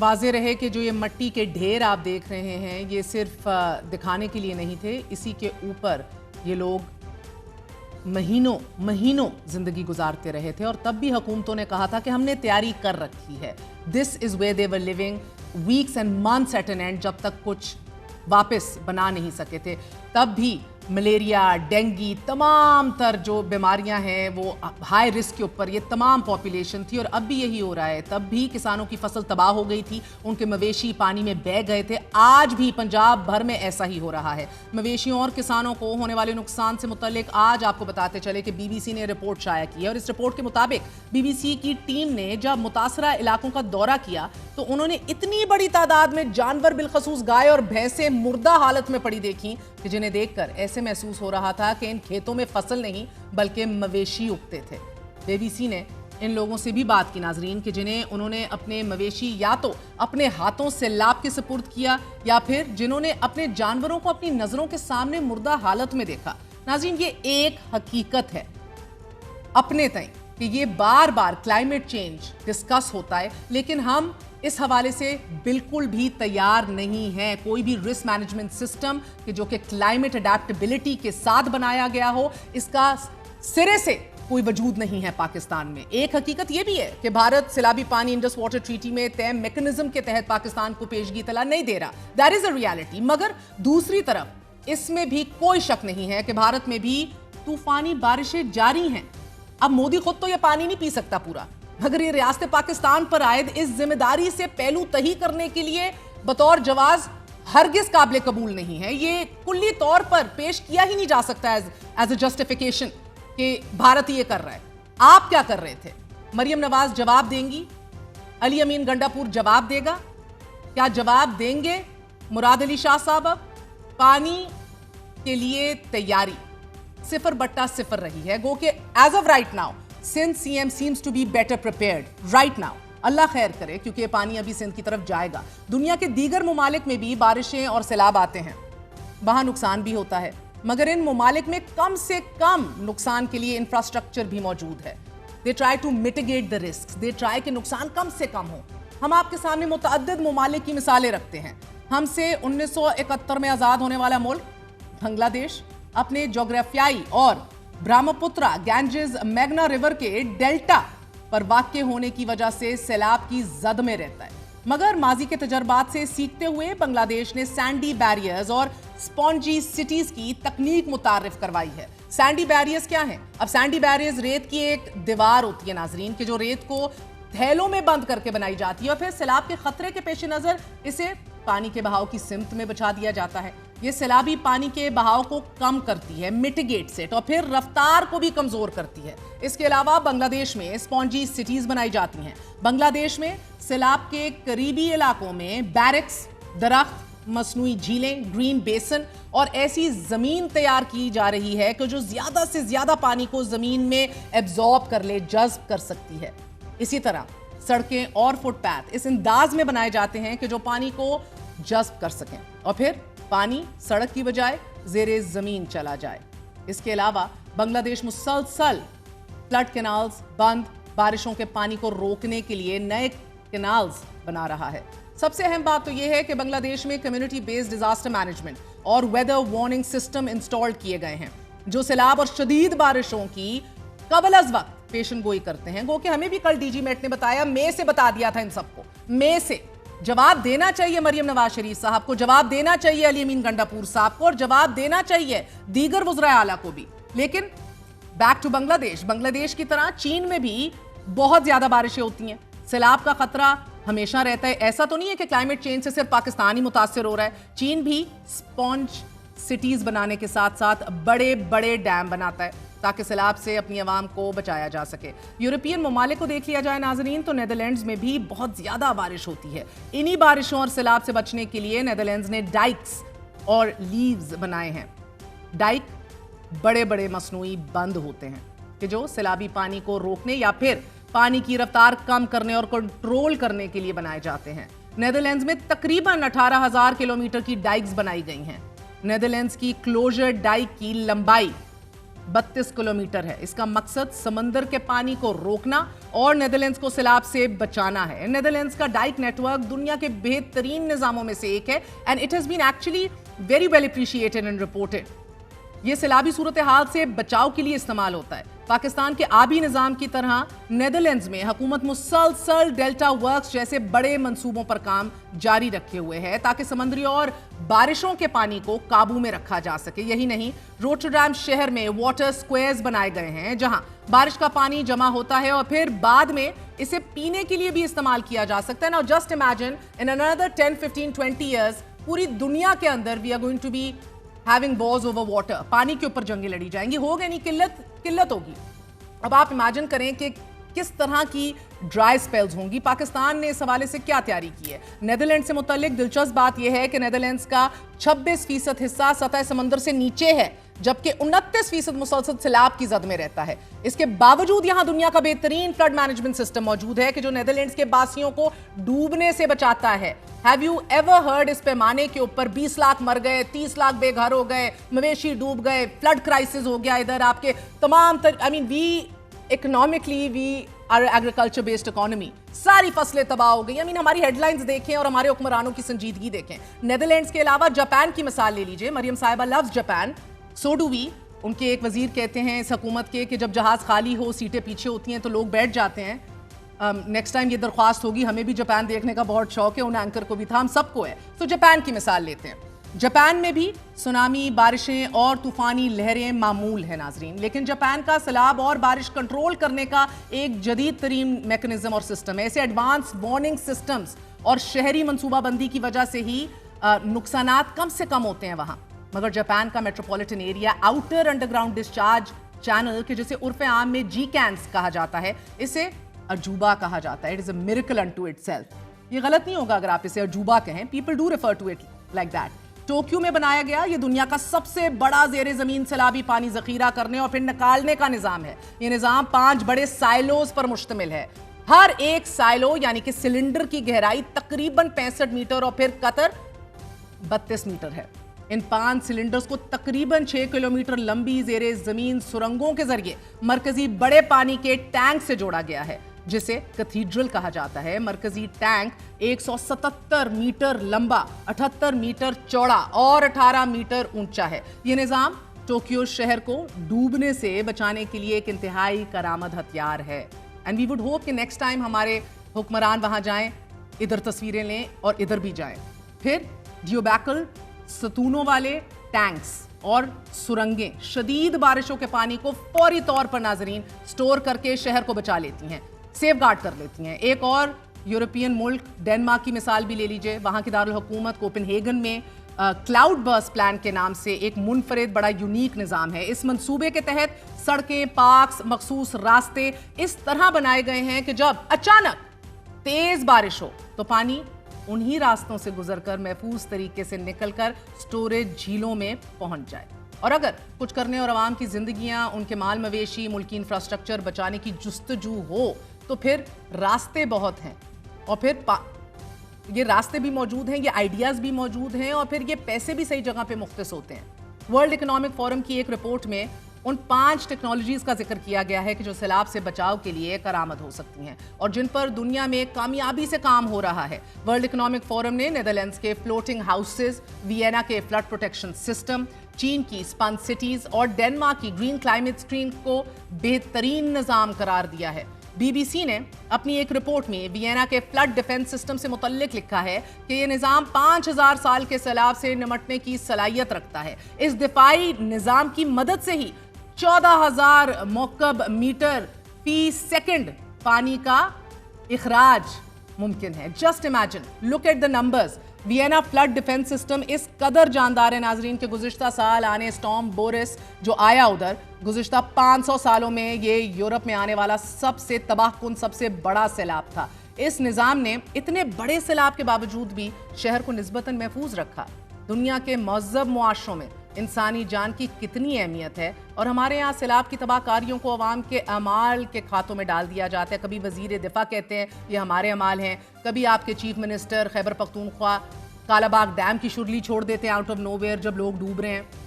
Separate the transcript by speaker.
Speaker 1: واضح رہے کہ جو یہ مٹی کے ڈھیر آپ دیکھ رہے ہیں یہ صرف دکھانے کے لیے نہیں تھے، اسی کے اوپر یہ لوگ مہینوں زندگی گزارتے رہے تھے اور تب بھی حکومتوں نے کہا تھا کہ ہم نے تیاری کر رکھی ہے. This is where they were living weeks and months at an end جب تک کچھ واپس بنا نہیں سکے تھے. تب بھی ملیریا، ڈینگی، تمام تر جو بیماریاں ہیں وہ ہائی رسک کے اوپر یہ تمام پاپولیشن تھی اور اب بھی یہی ہو رہا ہے. تب بھی کسانوں کی فصل تباہ ہو گئی تھی، ان کے مویشی پانی میں بہہ گئے تھے. آج بھی پنجاب بھر میں ایسا ہی ہو رہا ہے. مویشیوں اور کسانوں کو ہونے والے نقصان سے متعلق آج آپ کو بتاتے چلے کہ بی بی سی نے رپورٹ شائع کی ہے اور اس رپورٹ کے مطابق بی بی سی کی ٹیم نے جب متاثرہ علاقوں کا دورہ کیا تو انہوں نے اتنی بڑی تعداد میں جانور بالخصوص گائے اور بھینسیں مردہ حالت میں پڑی دیکھیں کہ جنہیں دیکھ کر ایسے محسوس ہو رہا تھا کہ ان کھیتوں میں فصل نہیں بلکہ مویشی اگتے تھے. بی بی سی نے ان لوگوں سے بھی بات کی ناظرین کہ جنہیں انہوں نے اپنے مویشی یا تو اپنے ہاتھوں سیلاب کے سپرد کیا یا پھر جنہوں نے اپنے جانوروں کو اپنی نظروں کے سامنے مردہ حالت میں دیکھا. ناظرین یہ ایک حقیقت ہے اپنے تئیں کہ یہ بار بار کلائمیٹ چینج ڈسکس ہوتا ہے لیکن ہم اس حوالے سے بالکل بھی تیار نہیں ہیں. کوئی بھی رسک مینجمنٹ سسٹم کہ جو کہ کلائمیٹ اڈیپٹیبلٹی کے ساتھ بنایا گیا ہو اس کا سرے سے کوئی وجود نہیں ہے پاکستان میں. ایک حقیقت یہ بھی ہے کہ بھارت سیلابی پانی انڈس واٹر ٹریٹی میں طے میکنزم کے تحت پاکستان کو پیشگی طلع نہیں دے رہا. That is a reality. مگر دوسری طرف اس میں بھی کوئی شک نہیں ہے کہ بھارت میں بھی طوفانی بارشیں جاری ہیں. اب مودی خود تو یہ پانی نہیں پی سکتا پورا، مگر یہ ریاست پاکستان پر عائد اس ذمہ داری سے پہلو تہی کرنے کے لیے بطور جواز ہرگز قابل قبول نہیں ہے. یہ کلی طور پر پیش کیا ہی نہیں جا سکتا ایز اے جسٹیفیکیشن کہ بھارت یہ کر رہا ہے. آپ کیا کر رہے تھے؟ مریم نواز جواب دیں گی؟ علی امین گنڈاپور جواب دے گا؟ کیا جواب دیں گے مراد علی شاہ صاحب؟ پانی کے لیے تیاری 0/0 رہی ہے. گو کہ as of right now Sindh C M seems to be better prepared right now. اللہ خیر کرے کیونکہ یہ پانی ابھی سندھ کی طرف جائے گا. دنیا کے دیگر ممالک میں بھی بارشیں اور سیلاب آتے ہیں، وہاں نقصان بھی ہوتا ہے، مگر ان ممالک میں کم سے کم نقصان کے لیے انفراسٹرکچر بھی موجود ہے. They try to mitigate the risks. They try کہ نقصان کم سے کم ہو. ہم آپ کے سامنے متعدد ممالک کی مثالیں رکھتے ہیں. ہم سے 1971 میں آزاد ہونے والا ملک بنگلہ دیش اپنے جغرافیائی اور برہمپترا گینجز میگنا ریور کے ڈیلٹا پر واقع ہونے کی وجہ سے سیلاب کی زد میں رہتا ہے. مگر ماضی کے تجربات سے سیکھتے ہوئے بنگلہ دیش نے سینڈی بیریئرز اور سپونجی سٹیز کی تکنیک متعارف کروائی ہے. سینڈی بیریئرز کیا ہیں؟ اب سینڈی بیریئرز ریت کی ایک دیوار ہوتی ہے ناظرین کہ جو ریت کو تھیلوں میں بند کر کے بنائی جاتی ہے اور پھر سیلاب کے خطرے کے پیش نظر اسے پانی کے بہاؤ کی سمت میں بچھا دیا جاتا ہے. یہ سیلابی پانی کے بہاؤ کو کم کرتی ہے، میٹیگیٹس اٹ، اور پھر رفتار کو بھی کمزور کرتی ہے. اس کے علاوہ بنگلہ دیش میں سپونجی سٹیز بنائی جاتی ہیں. بنگلہ دیش میں سیلاب کے قریبی علاقوں میں بیرکس، درخت، مصنوعی جھیلیں، گرین بیسن اور ایسی زمین تیار کی جا رہی ہے کہ جو زیادہ سے زیادہ پانی کو زمین میں ایبزارب کر لے، جذب کر سکتی ہے. اسی طرح سڑکیں اور فٹ پاتھ اس انداز میں بنائے جاتے ہیں کہ جو پانی کو جذب کر سکیں اور پھر پانی سڑک کی بجائے زیر زمین چلا جائے. اس کے علاوہ بنگلہ دیش مسلسل فلڈ کینالز بند، بارشوں کے پانی کو روکنے کے لیے نئے کینالز بنا رہا ہے. سب سے اہم بات تو یہ ہے کہ بنگلہ دیش میں کمیونٹی بیسڈ ڈیزاسٹر مینجمنٹ اور ویدر وارننگ سسٹم انسٹال کیے گئے ہیں جو سیلاب اور شدید بارشوں کی قبل از وقت پیشن گوئی کرتے ہیں. گو کہ ہمیں بھی کل ڈی جی میٹ نے بتایا، مئی سے بتا دیا تھا ان سب کو. مئی سے جواب دینا چاہیے مریم نواز شریف صاحب کو، جواب دینا چاہیے علی امین گنڈاپور صاحب کو اور جواب دینا چاہیے دیگر وزراء اعلیٰ کو بھی. لیکن بیک ٹو بنگلہ دیش، بنگلہ دیش کی طرح چین میں بھی بہت زیادہ بارشیں ہوتی ہیں. سیلاب کا خطرہ ہمیشہ رہتا ہے. ایسا تو نہیں ہے کہ کلائمیٹ چینج سے صرف پاکستان ہی متاثر ہو رہا ہے. چین بھی سپونج سٹیز بنانے کے ساتھ ساتھ بڑے بڑے ڈیم بناتا ہے تاکہ سیلاب سے اپنی عوام کو بچایا جا سکے. یورپین ممالک کو دیکھ لیا جائے ناظرین تو نیدرلینڈز میں بھی بہت زیادہ بارش ہوتی ہے. انہی بارشوں اور سیلاب سے بچنے کے لیے نیدرلینڈز نے ڈائکس اور لیوز بنائے ہیں. ڈائک بڑے بڑے مصنوعی بند ہوتے ہیں کہ جو سیلابی پانی کو روکنے یا پھر پانی کی رفتار کم کرنے اور کنٹرول کرنے کے لیے بنائے جاتے ہیں. نیدرلینڈز میں تقریباً 18,000 کلومیٹر کی ڈائکس بنائی گئی ہیں. نیدرلینڈز کی کلوزر ڈائک کی لمبائی 32 किलोमीटर है। इसका मकसद समंदर के पानी को रोकना और नेदरलैंड्स को सैलाब से बचाना है। नेदरलैंड्स का डाइक नेटवर्क दुनिया के बेहतरीन निजामों में से एक है and it has been actually very well appreciated and reported. ये सैलाबी सूरत हाल से बचाव के लिए इस्तेमाल होता है। पाकिस्तान के आबी निजाम की तरह नेदरलैंड्स में हुकूमत मुसलसल डेल्टा वर्क्स जैसे बड़े मंसूबों पर काम जारी रखे हुए है ताकि समंदरी और बारिशों के पानी को काबू में रखा जा सके। यही नहीं, रोटरडैम शहर में वाटर स्क्वेयर्स बनाए गए हैं जहां बारिश का पानी जमा होता है और फिर बाद में इसे पीने के लिए भी इस्तेमाल किया जा सकता है। Now just imagine in another 10, 15, 20 years पूरी दुनिया के अंदर we are going to be having wars over water, पानी के ऊपर जंगें लड़ी जाएंगी, होगी नहीं, किल्लत होगी। अब आप इमेजिन करें कि किस तरह की ड्राई स्पेल्स होंगी। पाकिस्तान ने इस हवाले से क्या तैयारी की है? नेदरलैंड से मुतालिक दिलचस्प बात यह है कि नेदरलैंड्स का 26% हिस्सा सतह समंदर से नीचे है जबकि 29% मुसलसल सैलाब की जद में रहता है। इसके बावजूद यहां दुनिया का बेहतरीन फ्लड मैनेजमेंट सिस्टम मौजूद है कि जो नेदरलैंड्स के बासियों को डूबने से बचाता है। हैव यू एवर हर्ड इस पैमाने के ऊपर 20 लाख मर गए, 30 लाख बेघर हो गए, मवेशी डूब गए, फ्लड क्राइसिस हो गया इधर आपके तमाम we economically we are agriculture based economy, सारी फसलें तबाह हो गई। हमारी हेडलाइंस देखें और हमारे हुक्मरानों की संजीदगी देखें। नेदरलैंड्स के अलावा जापान की मिसाल ले लीजिए। Maryam Sahiba loves Japan, so do we. उनके एक वजीर कहते हैं इस हुकूमत के कि जब जहाज खाली हो, सीटें पीछे होती हैं तो लोग बैठ जाते हैं। नेक्स्ट टाइम ये दरख्वास्त होगी, हमें भी जापान देखने का बहुत शौक है, उन एंकर को भी था, हम सबको है। तो जापान की मिसाल लेते हैं। जापान में भी सुनामी, बारिशें और तूफानी लहरें मामूल है नाजरीन, लेकिन जापान का सैलाब और बारिश कंट्रोल करने का एक जदीद तरीन मैकेनिज्म और सिस्टम है। ऐसे एडवांस वार्निंग सिस्टम्स और शहरी मनसूबाबंदी की वजह से ही नुकसानात कम से कम होते हैं वहां। मगर जापान का metropolitan area outer underground discharge channel के जिसे उर्फ आम में GCANS कहा जाता है, इसे अजूबा कहा जाता है। It is a miracle unto itself. ये गलत नहीं होगा अगर आप इसे अजूबा कहें, people do refer to it like that. Tokyo में बनाया गया ये दुनिया का सबसे बड़ा ज़ेरे ज़मीन सैलाबी पानी ज़ख़ीरा करने और फिर निकालने का निज़ाम है। ये निज़ाम 5 बड़े साइलोज पर मुश्तमिल है। हर एक साइलो यानी कि सिलेंडर की गहराई तकरीबन 65 मीटर और फिर कतर 32 मीटर है। इन 5 सिलेंडर्स को तकरीबन 6 किलोमीटर लंबी ज़ेरे ज़मीन सुरंगों के जरिए मरकजी बड़े पानी के टैंक से जोड़ा गया है जिसे कैथीड्रल कहा जाता है। मरकजी टैंक 177 मीटर लंबा, 78 मीटर चौड़ा और 18 मीटर ऊंचा है। यह निज़ाम टोक्यो शहर को डूबने से बचाने के लिए एक इंतहाई करामद हथियार है। एंड वी वुड होप कि नेक्स्ट टाइम हमारे हुक्मरान वहां जाएं, इधर तस्वीरें लें और इधर भी जाएं। फिर जियोबैकल सतूनों वाले टैंक्स और सुरंगें शदीद बारिशों के पानी को फौरी तौर पर नाजरीन स्टोर करके शहर को बचा लेती हैं, सेफ गार्ड कर लेती हैं। एक और यूरोपियन मुल्क डेनमार्क की मिसाल भी ले लीजिए। वहाँ की दारुल हुकूमत कोपेनहेगन में क्लाउड बर्स्ट प्लान के नाम से एक मुनफरिद बड़ा यूनिक निज़ाम है। इस मंसूबे के तहत सड़कें, पार्क्स, मखसूस रास्ते इस तरह बनाए गए हैं कि जब अचानक तेज बारिश हो तो पानी उन्हीं रास्तों से गुजरकर महफूज तरीके से निकलकर स्टोरेज झीलों में पहुंच जाए। और अगर कुछ करने और आवाम की जिंदगियां, उनके माल मवेशी, मुल्की इंफ्रास्ट्रक्चर बचाने की जुस्तजू हो तो फिर रास्ते बहुत हैं और फिर ये रास्ते भी मौजूद हैं, ये आइडियाज़ भी मौजूद हैं और फिर ये पैसे भी सही जगह पे मुख्तस होते हैं। वर्ल्ड इकोनॉमिक फोरम की एक रिपोर्ट में उन 5 टेक्नोलॉजीज़ का जिक्र किया गया है कि जो सैलाब से बचाव के लिए करामद हो सकती हैं और जिन पर दुनिया में कामयाबी से काम हो रहा है। वर्ल्ड इकोनॉमिक फोरम ने नेदरलैंड्स के फ्लोटिंग हाउसेज, वियना के फ्लड प्रोटेक्शन सिस्टम, चीन की स्पन सिटीज़ और डेनमार्क की ग्रीन क्लाइमेट स्क्रीन को बेहतरीन निज़ाम करार दिया है। BBC ने अपनी एक रिपोर्ट में वियना के फ्लड डिफेंस सिस्टम से मुतल्लिक लिखा है कि यह निज़ाम 5000 साल के सैलाब से निमटने की सलाहियत रखता है। इस दिफाई निज़ाम की मदद से ही 14,000 मौकब मीटर फी सेकंड पानी का इखराज मुमकिन है। Just imagine, look at the numbers. Vienna flood defence system इस कदर जानदार है नाजरीन के गुज़िश्ता साल आने स्टॉर्म बोरिस जो आया उधर गुज़िश्ता 500 सालों में ये यूरोप में आने वाला सबसे तबाहकुन, सबसे बड़ा सैलाब था। इस निज़ाम ने इतने बड़े सैलाब के बावजूद भी शहर को निस्बतन महफूज रखा। दुनिया के महज़ब मुआशरों में इंसानी जान की कितनी अहमियत है और हमारे यहाँ सैलाब की तबाहकारियों को अवाम के अमाल के खातों में डाल दिया जाता है। कभी वजीर दिफा कहते हैं ये हमारे अमाल हैं, कभी आपके chief minister Khyber Pakhtunkhwa Kalabagh dam की शुरली छोड़ देते हैं आउट ऑफ नोवेयर जब लोग डूब रहे हैं।